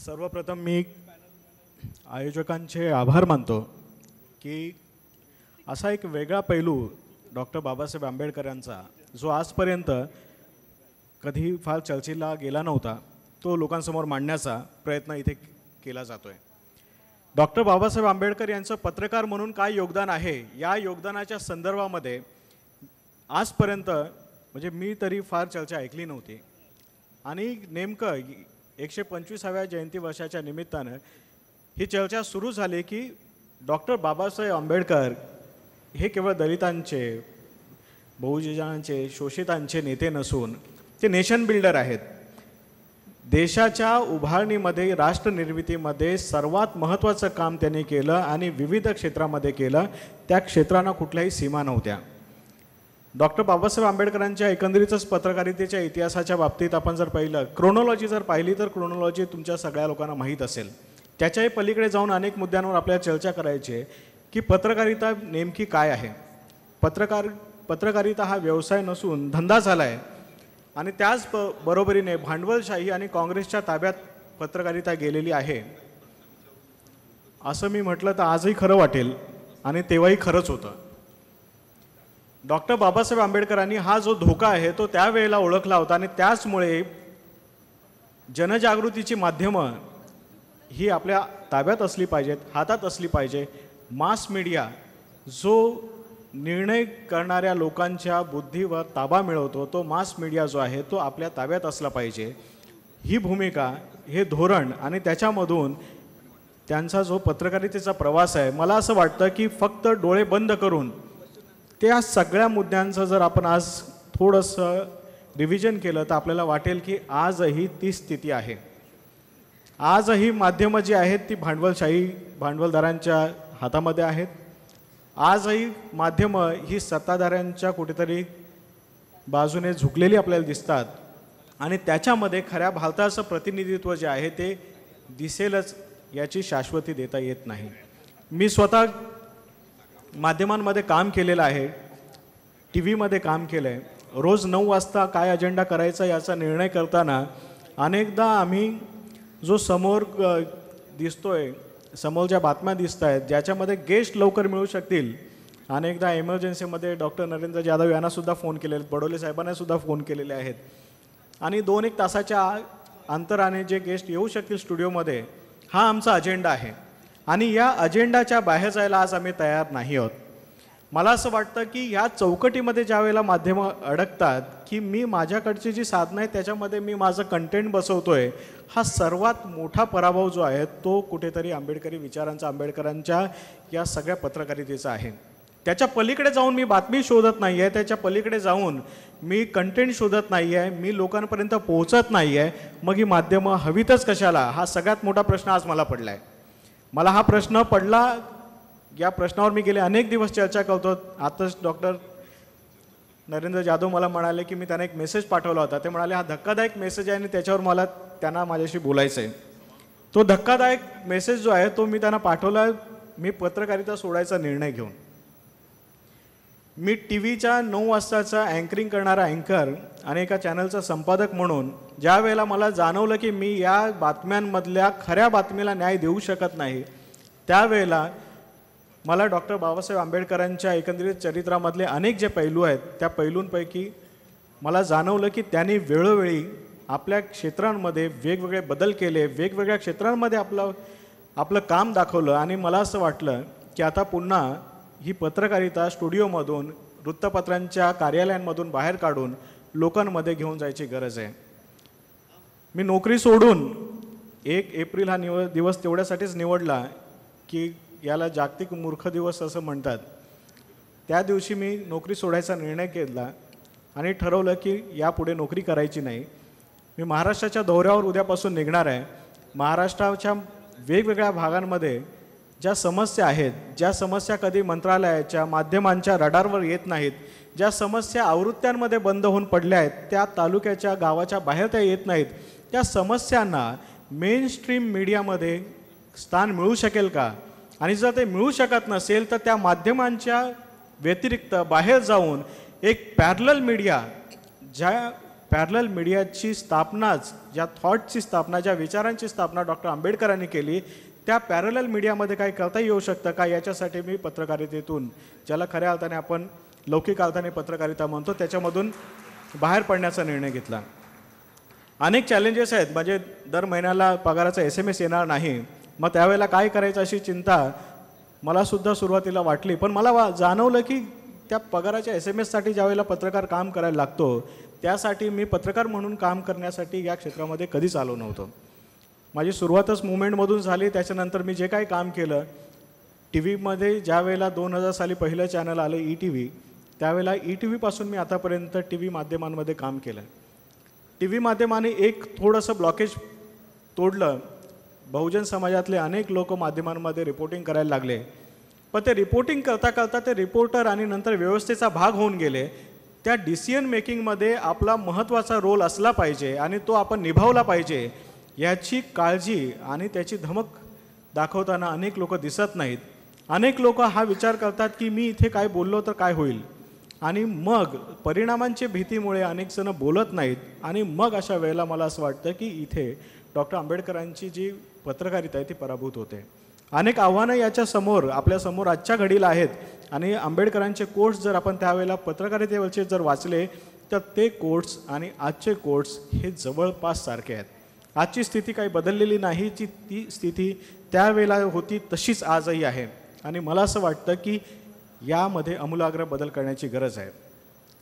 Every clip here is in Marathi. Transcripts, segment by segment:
सर्वप्रथम मी आयोजकांचे आभार मानतो की असा एक वेगळा पैलू डॉक्टर बाबासाहेब आंबेडकर यांचा जो आजपर्यंत कधी फार चर्चेला गेला नव्हता तो लोकांसमोर मांडण्याचा प्रयत्न इथे केला जातोय। डॉक्टर बाबासाहेब आंबेडकर यांचं पत्रकार म्हणून काय योगदान आहे या योगदानाच्या संदर्भामध्ये आजपर्यंत म्हणजे मी तरी फार चर्चा ऐकली नव्हती आणि नेमकं 125व्या जयंती वर्षाच्या निमित्तानं ही चर्चा सुरू झाली की डॉक्टर बाबासाहेब आंबेडकर हे केवळ दलितांचे बहुजनांचे शोषितांचे नेते नसून ते नेशन बिल्डर आहेत। देशाच्या उभारणीमध्ये राष्ट्र निर्मितीमध्ये सर्वात महत्त्वाचं काम त्यांनी केलं आणि विविध क्षेत्रामध्ये केलं। त्या क्षेत्रांना कुठल्याही सीमा नव्हत्या। डॉक्टर बाबासाहेब आंबेडकरांच्या एकंदरीतच पत्रकारितेच्या इतिहासाच्या बाबतीत आपण जर पाहिलं क्रोनॉलॉजी जर पाहिली तर क्रोनॉलॉजी तुमच्या सगळ्या लोकांना माहीत असेल। त्याच्याही पलीकडे जाऊन अनेक मुद्द्यांवर आपल्याला चर्चा करायची आहे की पत्रकारिता नेमकी काय आहे। पत्रकारिता हा व्यवसाय नसून धंदा झाला आहे आणि त्याच बरोबरीने भांडवलशाही आणि काँग्रेसच्या ताब्यात पत्रकारिता गेलेली आहे असं मी म्हटलं तर आजही खरं वाटेल आणि तेव्हाही खरंच होतं। डॉक्टर बाबासाहेब आंबेडकरांनी हा जो धोका आहे तो त्यावेळेला ओळखला होता आणि त्याचमुळे जनजागृतीची माध्यमं ही आपल्या ताब्यात असली पाहिजेत, हातात असली पाहिजे। मास मीडिया जो निर्णय करणाऱ्या लोकांच्या बुद्धीवर ताबा मिळवतो तो मास मीडिया जो आहे तो आपल्या ताब्यात असला पाहिजे। ही भूमिका हे धोरण आणि त्याच्यामधून त्यांचा जो पत्रकारितेचा प्रवास आहे मला असं वाटतं की फक्त डोळे बंद करून त्या सगळ्या मुद्द्यांचं जर आपण आज थोडंसं रिव्हिजन केलं तर आपल्याला वाटेल की आजही ती स्थिती आहे। आजही माध्यमं जी आहेत ती भांडवलशाही भांडवलदारांच्या हातामध्ये आहेत। आजही माध्यमं ही सत्ताधाऱ्यांच्या कुठेतरी बाजूने झुकलेली आपल्याला दिसतात आणि त्याच्यामध्ये खऱ्या भारताचं प्रतिनिधित्व जे आहे ते दिसेलच याची शाश्वती देता येत नाही। मी स्वतः माध्यमांमध्ये काम केलेलं आहे, टी व्हीमध्ये काम केलं आहे। रोज 9 वाजता काय अजेंडा करायचा याचा निर्णय करताना अनेकदा आम्ही जो समोर दिसतोय समोर ज्या बातम्या दिसत आहेत ज्याच्यामध्ये गेस्ट लवकर मिळू शकतील अनेकदा इमर्जन्सीमध्ये डॉक्टर नरेंद्र जाधव यांना सुद्धा फोन केलेले आहेत, बडोले साहेबांना सुद्धा फोन केलेले आहेत आणि 2-1 तासाच्या अंतराने जे गेस्ट येऊ शकतील स्टुडिओमध्ये हा आमचा अजेंडा आहे आणि या अजेंडाच्या बाहेर जायला आज आम्ही तयार नाही आहोत। मला असं वाटतं की या चौकटीमध्ये ज्या वेळेला माध्यमं अडकतात की मी माझ्याकडची जी साधनं आहे त्याच्यामध्ये मी माझं कंटेंट बसवतोय हा सर्वात मोठा पराभव जो आहे तो कुठेतरी आंबेडकरी विचारांचा आंबेडकरांच्या या सगळ्या पत्रकारितेचा आहे। त्याच्या पलीकडे जाऊन मी बातमी शोधत नाही आहे, त्याच्या पलीकडे जाऊन मी कंटेंट शोधत नाही आहे, मी लोकांपर्यंत पोहोचत नाही आहे, मग ही माध्यमं हवीतच कशाला हा सगळ्यात मोठा प्रश्न आज मला पडला आहे। मला हा प्रश्न पडला या प्रश्नावर मी गेले अनेक दिवस चर्चा करतो। आताच डॉक्टर नरेंद्र जाधव मला म्हणाले की मी त्यांना एक मेसेज पाठवला होता, ते म्हणाले हा धक्कादायक मेसेज आहे आणि त्याच्यावर त्यांना माझ्याशी बोलायचं आहे। तो धक्कादायक मेसेज जो आहे तो मी त्यांना पाठवला मी पत्रकारिता सोडायचा निर्णय घेऊन। मी टी व्हीच्या 9 वाजताचा अँकरिंग करणारा अँकर आणि एका चॅनलचा संपादक म्हणून ज्या वेळेला मला जाणवलं की मी या बातम्यांमधल्या खऱ्या बातमीला न्याय देऊ शकत नाही त्यावेळेला मला डॉक्टर बाबासाहेब आंबेडकरांच्या एकंदरीत चरित्रामधले अनेक जे पैलू आहेत त्या पैलूंपैकी मला जाणवलं की त्यांनी वेळोवेळी आपल्या क्षेत्रांमध्ये वेगवेगळे बदल केले, वेगवेगळ्या क्षेत्रांमध्ये आपलं काम दाखवलं आणि मला असं वाटलं की आता पुन्हा ही पत्रकारिता स्टुडिओमधून वृत्तपत्रांच्या कार्यालयांमधून बाहेर काढून लोकांमध्ये घेऊन जायची गरज आहे। मी नोकरी सोडून 1 एप्रिल हा दिवस तेवढ्यासाठीच निवडला की याला जागतिक मूर्ख दिवस असं म्हणतात। त्या दिवशी मी नोकरी सोडायचा निर्णय घेतला आणि ठरवलं की यापुढे नोकरी करायची नाही। मी महाराष्ट्राच्या दौऱ्यावर उद्यापासून निघणार आहे। महाराष्ट्राच्या वेगवेगळ्या भागांमध्ये ज्या समस्या आहेत, ज्या समस्या कधी मंत्रालयाच्या माध्यमांच्या रडारवर येत नाहीत, ज्या समस्या आवृत्त्यांमध्ये बंद होऊन पडल्या आहेत, त्या तालुक्याच्या गावाच्या बाहेर त्या येत नाहीत, त्या समस्यांना मेनस्ट्रीम मीडियामध्ये स्थान मिळू शकेल का आणि जर ते मिळू शकत नसेल तर त्या माध्यमांच्या व्यतिरिक्त बाहेर जाऊन एक पॅरलल मीडिया ज्या पॅरलल मीडियाची स्थापनाच, ज्या थॉटची स्थापना, ज्या विचारांची स्थापना डॉक्टर आंबेडकरांनी केली, त्या पॅरलल मीडियामध्ये काय करता येऊ शकतं का, याच्यासाठी मी पत्रकारितेतून, ज्याला खऱ्या अर्थाने आपण लौकिक अर्थाने पत्रकारिता म्हणतो, त्याच्यामधून बाहेर पडण्याचा निर्णय घेतला. अनेक चॅलेंजेस आहेत, म्हणजे दर महिन्याला पगाराचा SMS येणार नाही, मग त्यावेळेला काय करायचं अशी चिंता मलासुद्धा सुरुवातीला वाटली. पण मला जाणवलं की त्या पगाराच्या SMS साठी ज्यावेळेला पत्रकार काम करायला लागतो, त्यासाठी मी पत्रकार म्हणून काम करण्यासाठी या क्षेत्रामध्ये कधीच आलो नव्हतो. माझी सुरुवातच मुवमेंटमधून झाली. त्याच्यानंतर मी जे काही काम केलं TV ज्या वेळेला 2000 साली पहिलं चॅनल आलं ETV, त्यावेळेला ETVपासून मी आतापर्यंत TV माध्यमांमध्ये काम केलं. TV माध्यमाने एक थोडंसं ब्लॉकेज तोडलं. बहुजन समाजातले अनेक लोक माध्यमांमध्ये रिपोर्टिंग करायला लागले, पण ते रिपोर्टिंग करता करता ते रिपोर्टर आणि नंतर व्यवस्थेचा भाग होऊन गेले. त्या डिसिजन मेकिंगमध्ये आपला महत्त्वाचा रोल असला पाहिजे आणि तो आपण निभावला पाहिजे, याची काळजी आणि त्याची धमक दाखवताना अनेक लोक दिसत नाहीत. अनेक लोक हा विचार करतात की मी इथे काय बोललो तर काय होईल, आणि मग परिणामांची भीतीमुळे अनेक जण बोलत नाहीत. आणि मग अशा वेळेला मला असं वाटतं की इथे डॉक्टर आंबेडकरांची जी पत्रकारिता आहे ती पराभूत होते. अनेक आव्हानं याच्यासमोर आपल्यासमोर आजच्या घडीला आहेत, आणि आंबेडकरांचे कोट्स जर आपण त्यावेळेला पत्रकारितेवरचे जर वाचले तर ते कोट्स आणि आजचे कोट्स हे जवळपास सारखे आहेत. आजची स्थिती काही बदललेली नाही, ती स्थिती त्यावेळेला होती तशीच आजही आहे. आणि मला असं वाटतं की यामध्ये आमूलाग्र बदल करण्याची गरज आहे.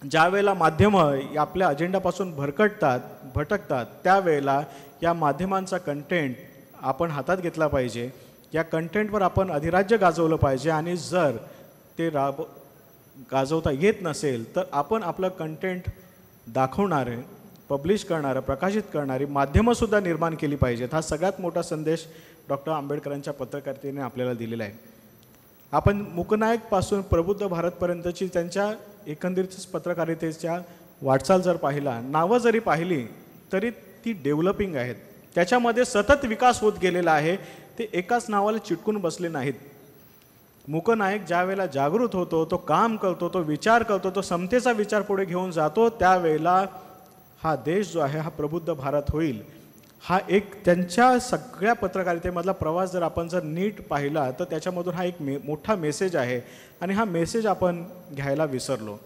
ज्या वेळेला माध्यमं आपल्या अजेंडापासून भटकतात, त्यावेळेला या माध्यमांचा कंटेंट आपण हातात घेतला पाहिजे. या कंटेंटवर आपण अधिराज्य गाजवलं पाहिजे, आणि जर ते गाजवता येत नसेल तर आपण आपलं कंटेंट दाखवणारे, पब्लिश करणारं, प्रकाशित करणारी माध्यमंसुद्धा निर्माण केली पाहिजेत. हा सगळ्यात मोठा संदेश डॉक्टर आंबेडकरांच्या पत्रकारितेने आपल्याला दिलेला आहे. आपण मूकनायकपासून प्रबुद्ध भारतपर्यंतची त्यांच्या एकंदरीत पत्रकारितेच्या वाटचाल जर पाहिला, नावं जरी पाहिली तरी ती डेव्हलपिंग आहेत. त्याच्यामध्ये सतत विकास होत गेलेला आहे. ते एकाच नावाला चिटकून बसले नाहीत. मूकनायक ज्या वेळेला जागृत होतो, तो काम करतो, तो विचार करतो, तो समतेचा विचार पुढे घेऊन जातो, त्यावेळेला हा देश जो आहे हा प्रबुद्ध भारत होईल. हा एक त्यांच्या सगळ्या पत्रकारितेमधला प्रवास जर आपण नीट पाहिला तर त्याच्यामधून हा एक मोठा मेसेज आहे, आणि हा मेसेज आपण घ्यायला विसरलो.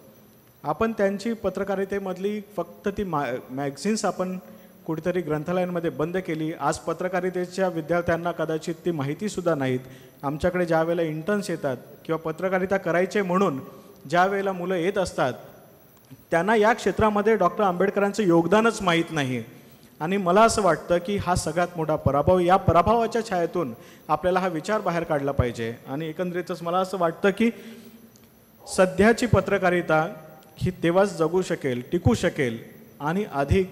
आपण त्यांची पत्रकारितेमधली फक्त ती मॅगझिन्स आपण कुठेतरी ग्रंथालयांमध्ये बंद केली. आज पत्रकारितेच्या विद्यार्थ्यांना कदाचित ती माहितीसुद्धा नाहीत. आमच्याकडे ज्या वेळेला इंटर्न्स येतात किंवा पत्रकारिता करायचे म्हणून ज्या वेळेला मुलं येत असतात, त्यांना या क्षेत्रामध्ये डॉक्टर आंबेडकरांचं योगदानच माहीत नाही. आणि मला असं वाटतं की हा सगळ्यात मोठा पराभव. या पराभवाच्या छायेतून आपल्याला हा विचार बाहेर काढला पाहिजे. आणि एकंदरीतच मला असं वाटतं की सध्याची पत्रकारिता ही तेव्हाच जगू शकेल, टिकू शकेल आणि अधिक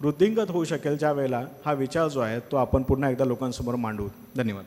वृद्धिंगत होऊ शकेल ज्या वेळेला हा विचार जो आहे तो आपण पुन्हा एकदा लोकांसमोर मांडू. धन्यवाद.